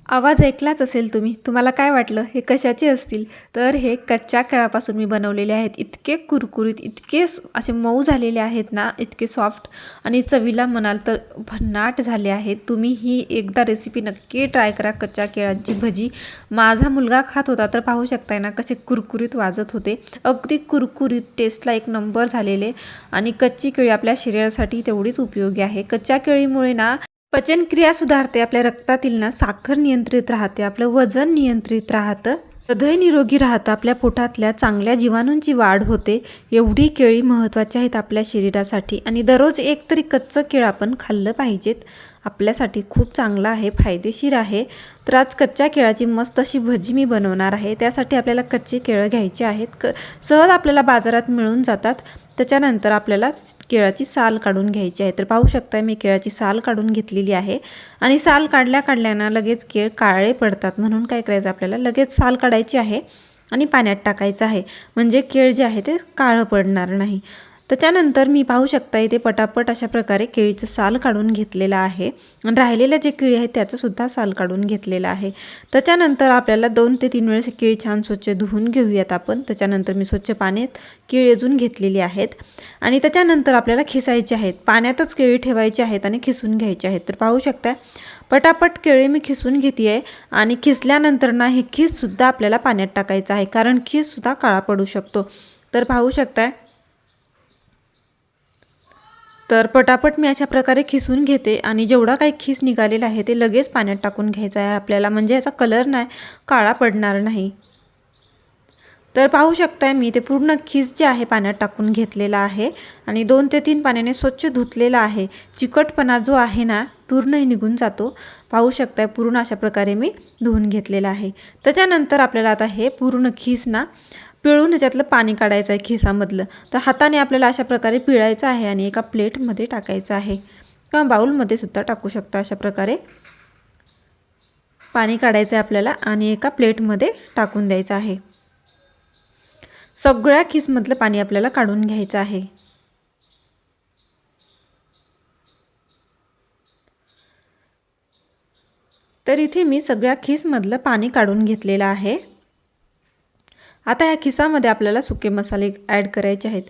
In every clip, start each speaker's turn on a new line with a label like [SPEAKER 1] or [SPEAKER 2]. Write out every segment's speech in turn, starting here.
[SPEAKER 1] आवाज ऐकलाच असेल तुम्ही. तुम्हाला काय वाटलं हे कशाचे असतील? तर हे कच्च्या केळापासून मी बनवलेले आहेत. इतके कुरकुरीत, इतके असे मऊ झालेले आहेत ना, इतके सॉफ्ट आणि चवीला म्हणाल तर भन्नाट झाले आहेत. तुम्ही ही एकदा रेसिपी नक्की ट्राय करा, कच्च्या केळांची भजी. माझा मुलगा खात होता तर पाहू शकताय ना कसे कुरकुरीत वाजत होते. अगदी कुरकुरीत, टेस्टला एक नंबर झालेले. आणि कच्ची केळी आपल्या शरीरासाठी तेवढीच उपयोगी आहे. कच्च्या केळीमुळे ना पचनक्रिया सुधारते, आपल्या रक्तातील ना साखर नियंत्रित राहते, आपलं वजन नियंत्रित राहतं, हृदय निरोगी राहतं, आपल्या पोटातल्या चांगल्या जीवाणूंची वाढ होते. एवढी केळी महत्त्वाची आहेत आपल्या शरीरासाठी. आणि दररोज एक तरी कच्चं केळं आपण खाल्लं पाहिजेत. आपल्यासाठी खूप चांगलं आहे, फायदेशीर आहे. तर आज कच्च्या केळाची मस्त अशी भजी मी बनवणार आहे. त्यासाठी आपल्याला कच्चे केळं घ्यायचे आहेत. सहज आपल्याला बाजारात मिळून जातात. त्याच्यानंतर आपल्याला केळाची साल काढून घ्यायची आहे. तर पाहू शकता मी केळाची साल काढून घेतलेली आहे. आणि साल काढल्याना लगेच केळ काळे पडतात, म्हणून काय करायचं आपल्याला लगेच साल काढायची आहे आणि पाण्यात टाकायचं आहे, म्हणजे केळ जे आहे ते काळं पडणार नाही. त्याच्यानंतर मी पाहू शकता इथे पटापट अशा प्रकारे केळीचं साल काढून घेतलेलं आहे. आणि राहिलेल्या जे केळी आहेत त्याचंसुद्धा साल काढून घेतलेलं आहे. त्याच्यानंतर आपल्याला 2 ते 3 वेळेस केळी छान स्वच्छ धुवून घेऊयात आपण. त्याच्यानंतर मी स्वच्छ पाण्यात केळी अजून घेतलेली आहेत. आणि त्याच्यानंतर आपल्याला खिसायची आहेत, पाण्यातच केळी ठेवायची आहेत आणि खिसून घ्यायची आहेत. तर पाहू शकता पटापट केळी मी खिसून घेते आहे. आणि खिसल्यानंतर ना हे खिससुद्धा आपल्याला पाण्यात टाकायचं आहे, कारण खिससुद्धा काळा पडू शकतो. तर पाहू शकताय तर पटापट मी अशा प्रकारे खिसून घेते. आणि जेवढा काही खिस निघालेला आहे ते लगेच पाण्यात टाकून घ्यायचा आहे आपल्याला, म्हणजे याचा कलर नाही काळा पडणार नाही. तर पाहू शकताय मी ते पूर्ण खिस जे आहे पाण्यात टाकून घेतलेला आहे. आणि 2 ते 3 पाण्याने स्वच्छ धुतलेला आहे. चिकटपणा जो आहे ना पूर्णही निघून जातो. पाहू शकताय पूर्ण अशा प्रकारे मी धुवून घेतलेला आहे. त्याच्यानंतर आपल्याला आता हे पूर्ण खिस ना पिळून ह्याच्यातलं पाणी काढायचं आहे खिसामधलं. तर हाताने आपल्याला अशा प्रकारे पिळायचं आहे आणि एका प्लेटमध्ये टाकायचं आहे, किंवा बाउलमध्ये सुद्धा टाकू शकता. अशा प्रकारे पाणी काढायचं आहे आपल्याला आणि एका प्लेटमध्ये टाकून द्यायचं आहे. सगळ्या खिसमधलं पाणी आपल्याला काढून घ्यायचं आहे. तर इथे मी सगळ्या खिसमधलं पाणी काढून घेतलेलं आहे. आता या खिसामध्ये आपल्याला सुके मसाले ॲड करायचे आहेत.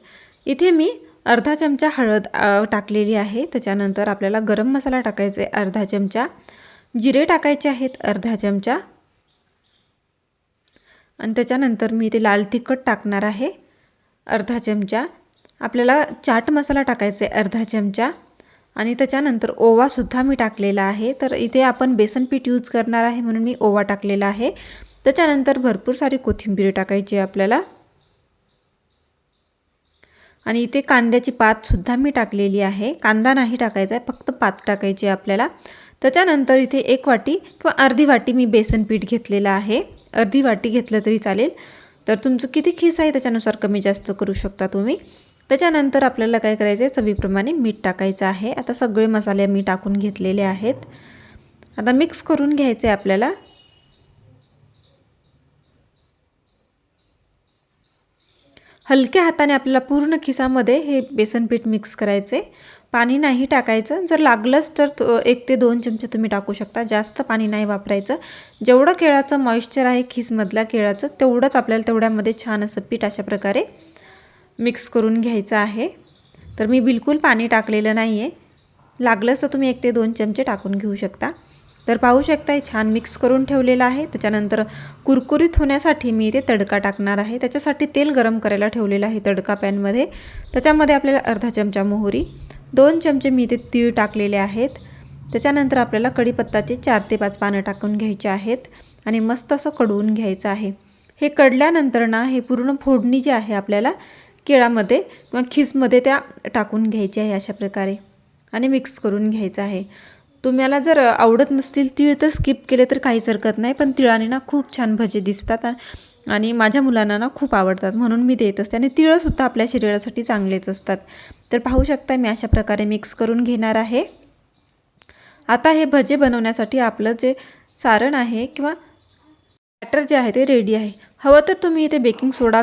[SPEAKER 1] इथे मी अर्धा चमचा हळद टाकलेली आहे. त्याच्यानंतर आपल्याला गरम मसाला टाकायचा आहे अर्धा चमचा, जिरे टाकायचे आहेत अर्धा चमचा, आणि त्याच्यानंतर मी इथे लाल तिखट टाकणार आहे अर्धा चमचा. आपल्याला चाट मसाला टाकायचा आहे अर्धा चमचा. आणि त्याच्यानंतर ओवासुद्धा मी टाकलेला आहे. तर इथे आपण बेसन पीठ यूज करणार आहे म्हणून मी ओवा टाकलेला आहे. त्याच्यानंतर भरपूर सारी कोथिंबीर टाकायची आहे आपल्याला. आणि इथे कांद्याची पातसुद्धा मी टाकलेली आहे. कांदा नाही टाकायचा आहे, फक्त पात टाकायची आहे आपल्याला. त्याच्यानंतर इथे 1 वाटी किंवा अर्धी वाटी मी बेसन पीठ घेतलेलं आहे. अर्धी वाटी घेतलं तरी चालेल. तर तुमचं किती खिस आहे त्याच्यानुसार कमी जास्त करू शकता तुम्ही. त्याच्यानंतर आपल्याला काय करायचं आहे, चवीप्रमाणे मीठ टाकायचं आहे. आता सगळे मसाले मी टाकून घेतलेले आहेत. आता मिक्स करून घ्यायचे आहे आपल्याला. हलक्या हाताने आपल्याला पूर्ण खिसामध्ये हे बेसन पीठ मिक्स करायचे. पाणी नाही टाकायचं. जर लागलंच तर 1 ते 2 चमचे तुम्ही टाकू शकता, जास्त पाणी नाही वापरायचं. जेवढं केळाचं मॉइश्चर आहे खिसमधल्या केळाचं तेवढंच आपल्याला तेवढ्यामध्ये छान असं पीठ अशा प्रकारे मिक्स करून घ्यायचं आहे. तर मी बिलकुल पाणी टाकलेलं नाही आहे. लागलंच तर तुम्ही 1 ते 2 चमचे टाकून घेऊ शकता. तर पाहू शकता छान मिक्स करून ठेवलेलं आहे. त्याच्यानंतर कुरकुरीत होण्यासाठी मी इथे तडका टाकणार आहे. त्याच्यासाठी तेल गरम करायला ठेवलेलं आहे तडका पॅनमध्ये. त्याच्यामध्ये आपल्याला अर्धा चमचा मोहरी, 2 चमचे मी इथे तीळ टाकलेले आहेत. त्याच्यानंतर आपल्याला कढीपत्ताचे 4 ते 5 पानं टाकून घ्यायचे आहेत आणि मस्त असं कडवून घ्यायचं आहे. हे कडल्यानंतर ना हे पूर्ण फोडणी जी आहे आपल्याला केळामध्ये किंवा खिसमध्ये त्या टाकून घ्यायची आहे अशा प्रकारे आणि मिक्स करून घ्यायचं आहे. तुम्हाला जर आवडत नसतील तीळ तर स्किप केले तर काहीच हरकत नाही, पण तिळाने ना खूप छान भजी दिसतात आणि माझ्या मुलांना ना खूप आवडतात म्हणून मी देत असते. आणि तिळसुद्धा आपल्या शरीरासाठी चांगलेच असतात. तर पाहू शकता मी अशा प्रकारे मिक्स करून घेणार आहे. आता हे भजे बनवण्यासाठी आपलं जे सारण आहे किंवा बॅटर जे आहे ते रेडी आहे. हवं तर तुम्ही इथे बेकिंग सोडा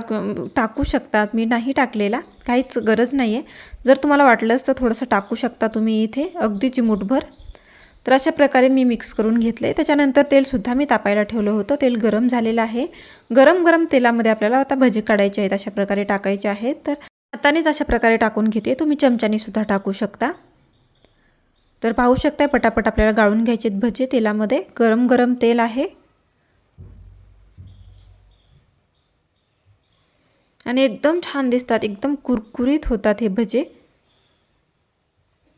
[SPEAKER 1] टाकू शकता. मी नाही टाकलेला, काहीच गरज नाही आहे. जर तुम्हाला वाटलंच तर थोडंसं टाकू शकता तुम्ही इथे, अगदी चिमूटभर. तर अशा प्रकारे मी मिक्स करून घेतले. त्याच्यानंतर तेलसुद्धा मी तापायला ठेवलं होतं. तेल गरम झालेलं आहे. गरम गरम तेलामध्ये आपल्याला आता भजे काढायचे आहेत, अशा प्रकारे टाकायचे आहेत. तर हातानेच अशा प्रकारे टाकून घेते. तुम्ही चमच्याने सुद्धा टाकू शकता. तर पाहू शकता पटापट आपल्याला गाळून घ्यायचे आहेत भजे तेलामध्ये. गरम गरम तेल आहे आणि एकदम छान दिसतात, एकदम कुरकुरीत होतात हे भजे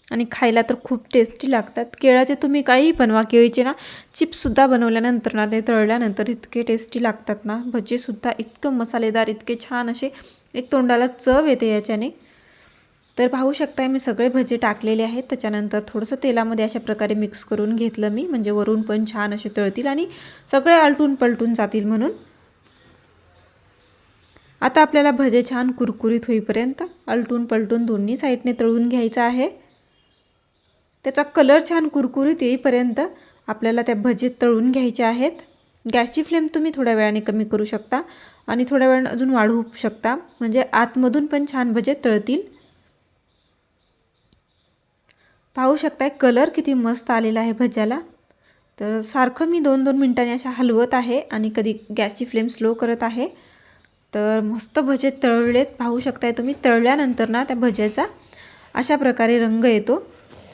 [SPEAKER 1] आणि खायला तर खूप टेस्टी लागतात. केळाचे तुम्ही काही बनवा, केळीचे ना चिप्ससुद्धा बनवल्यानंतर ना ते तळल्यानंतर इतके टेस्टी लागतात ना भजेसुद्धा, इतकं मसालेदार, इतके छान असे एक तोंडाला चव येते याच्याने. तर पाहू शकता मी सगळे भजे टाकलेले आहेत. त्याच्यानंतर थोडंसं तेलामध्ये अशा प्रकारे मिक्स करून घेतलं मी, म्हणजे वरून पण छान असे तळतील आणि सगळे आलटून पलटून जातील म्हणून. आता आपल्याला भजे छान कुरकुरीत होईपर्यंत आलटून पलटून दोन्ही साईडने तळून घ्यायचं आहे. त्याचा कलर छान कुरकुरीत येईपर्यंत आपल्याला त्या भजे तळून घ्यायचे आहेत. गॅसची फ्लेम तुम्ही थोड्या वेळाने कमी करू शकता आणि थोड्या वेळाने अजून वाढवू शकता, म्हणजे आतमधून पण छान भजे तळतील. पाहू शकताय कलर किती मस्त आलेला आहे भज्याला. तर सारखं मी 2-2 मिनिटांनी अशा हलवत आहे आणि कधी गॅसची फ्लेम स्लो करत आहे. तर मस्त भजे तळलेत. पाहू शकताय तुम्ही, तळल्यानंतर ना त्या भज्याचा अशा प्रकारे रंग येतो.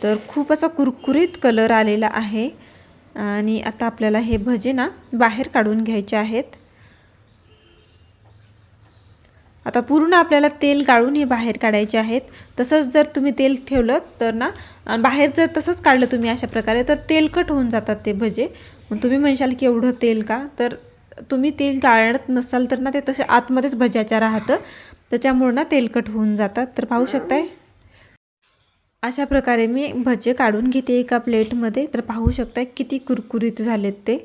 [SPEAKER 1] तर खूप असा कुरकुरीत कलर आलेला आहे आणि आता आपल्याला हे भजे ना बाहेर काढून घ्यायचे आहेत. आता पूर्ण आपल्याला तेल गाळून हे बाहेर काढायचे आहेत. तसंच जर तुम्ही तेल ठेवलं तर ना, बाहेर जर तसंच काढलं तुम्ही अशा प्रकारे, तर तेलकट होऊन जातात ते भजे. मग तुम्ही म्हणशाल की एवढं तेल का, तर तुम्ही तेल गाळत नसाल तर ना ते तसे आतमध्येच भज्याच्या राहतं, त्याच्यामुळे ना तेलकट होऊन जातात. तर पाहू शकताय अशा प्रकारे मी भजे काढून घेते एका प्लेटमध्ये. तर पाहू शकताय किती कुरकुरीत झालेत ते.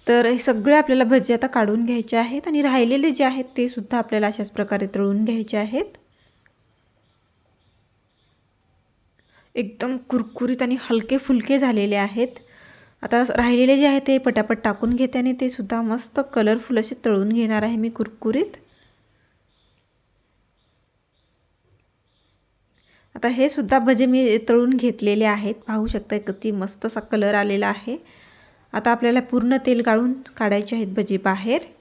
[SPEAKER 1] तर हे सगळे आपल्याला भजे आता काढून घ्यायचे आहेत आणि राहिलेले जे आहेत ते सुद्धा आपल्याला अशाच प्रकारे तळून घ्यायचे आहेत. एकदम कुरकुरीत आणि हलके फुलके झालेले आहेत. आता राहिलेले जे आहेत ते पटापट टाकून घेते आणि ते सुद्धा मस्त कलरफुल असे तळून घेणार आहे मी कुरकुरीत. आता हे सुद्धा भजे मी तळून घेतलेले आहेत. पाहू शकता किती मस्त असा कलर आलेला आहे. आता आपल्याला पूर्ण तेल गाळून काढायचे आहेत भजी बाहेर.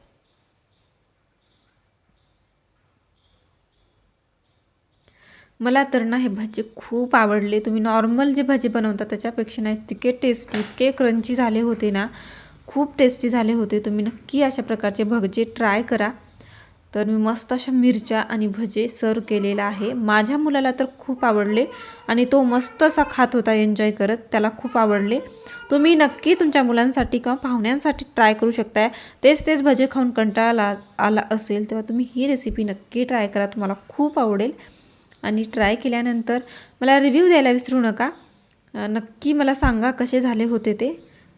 [SPEAKER 1] मला तर ना हे भजे खूप आवडले. तुम्ही नॉर्मल जे भजे बनवता त्याच्यापेक्षा ना इतके टेस्टी, इतके क्रंची झाले होते ना, खूप टेस्टी झाले होते. तुम्ही नक्की अशा प्रकारचे भजे ट्राय करा. तर मी मस्त अशा मिरच्या आणि भजे सर्व केलेला आहे. माझ्या मुलाला तर खूप आवडले आणि तो मस्त असा खात होता एन्जॉय करत, त्याला खूप आवडले. तुम्ही नक्की तुमच्या मुलांसाठी किंवा पाहुण्यांसाठी ट्राय करू शकताय. तेच भजे खाऊन कंटाळा आला असेल तेव्हा तुम्ही ही रेसिपी नक्की ट्राय करा, तुम्हाला खूप आवडेल. आणि ट्राय केल्यानंतर मला रिव्ह्यू द्यायला विसरू नका. नक्की मला सांगा कसे झाले होते ते.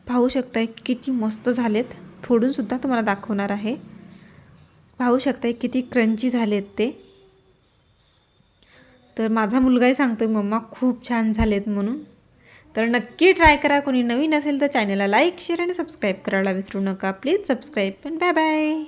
[SPEAKER 1] पाहू शकताय किती मस्त झालेत. फोडूनसुद्धा तुम्हाला दाखवणार आहे. पाहू शकताय किती क्रंची झालेत ते. तर माझा मुलगाही सांगतो मम्मा खूप छान झालेत म्हणून. तर नक्की ट्राय करा. कोणी नवीन असेल तर चॅनलला लाईक, शेअर आणि सबस्क्राईब करायला विसरू नका. Please subscribe. पण बाय बाय.